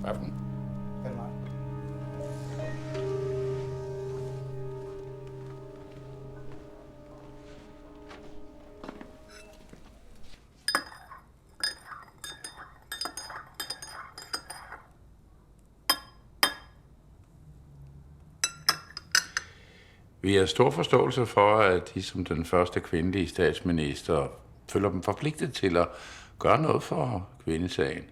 Hvad for den? Den vej. Vi har stor forståelse for, at de som den første kvindelige statsminister føler dem forpligtet til at gøre noget for kvindesagen.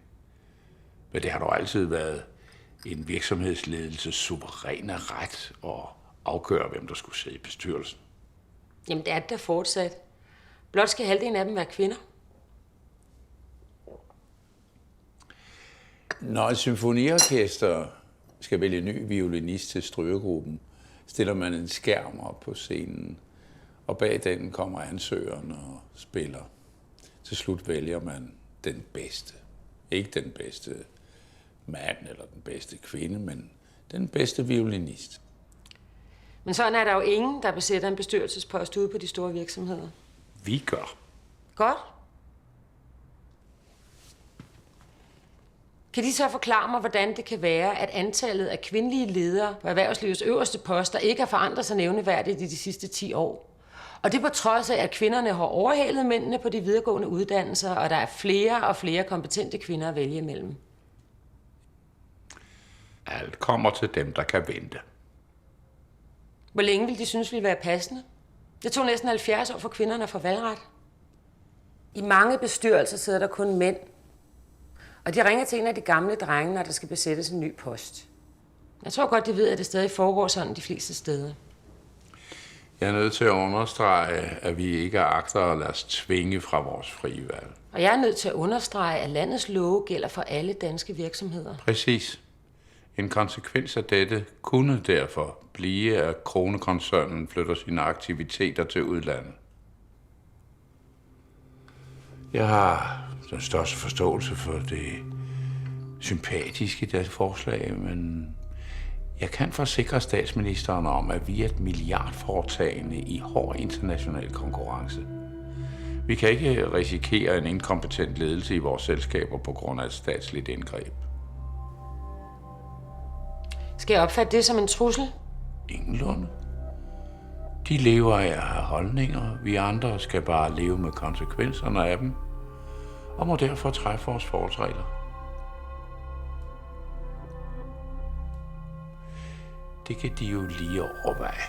Men det har dog altid været en virksomhedsledelses suveræne ret at afgøre, hvem der skulle sidde i bestyrelsen. Jamen, det er det da fortsat. Blot skal halvdelen af dem være kvinder. Når et symfoniorkester skal vælge ny violinist til strygegruppen, stiller man en skærm op på scenen, og bag den kommer ansøgeren og spiller. Til slut vælger man den bedste. Ikke den bedste mand eller den bedste kvinde, men den bedste violinist. Men sådan er der jo ingen, der besætter en bestyrelsespost ude på de store virksomheder. Vi gør. Godt. Kan de så forklare mig, hvordan det kan være, at antallet af kvindelige ledere på erhvervslivets øverste poster ikke har forandret sig nævneværdigt i de sidste 10 år? Og det på trods af, at kvinderne har overhalet mændene på de videregående uddannelser, og der er flere og flere kompetente kvinder at vælge imellem. Alt kommer til dem, der kan vente. Hvor længe vil de synes ville være passende? Det tog næsten 70 år for kvinderne at få valgret. I mange bestyrelser sidder der kun mænd. Og de ringer til en af de gamle drenge, når der skal besættes en ny post. Jeg tror godt, de ved, at det stadig foregår sådan de fleste steder. Jeg er nødt til at understrege, at vi ikke agter at lade os tvinge fra vores frie valg. Og jeg er nødt til at understrege, at landets love gælder for alle danske virksomheder. Præcis. En konsekvens af dette kunne derfor blive, at Krone-koncernen flytter sine aktiviteter til udlandet. Jeg har den største forståelse for det sympatiske i det forslag, men jeg kan forsikre statsministeren om, at vi er et milliardforetagende i hård international konkurrence. Vi kan ikke risikere en inkompetent ledelse i vores selskaber på grund af et statsligt indgreb. Skal jeg opfatte det som en trussel? Ingenlunde. De lever af at have holdninger. Vi andre skal bare leve med konsekvenserne af dem, og må derfor træffe vores forholdsregler. Det kan de jo lige overveje.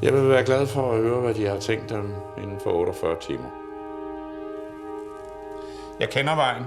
Jeg vil være glad for at høre, hvad de har tænkt dem inden for 48 timer. Jeg kender vejen.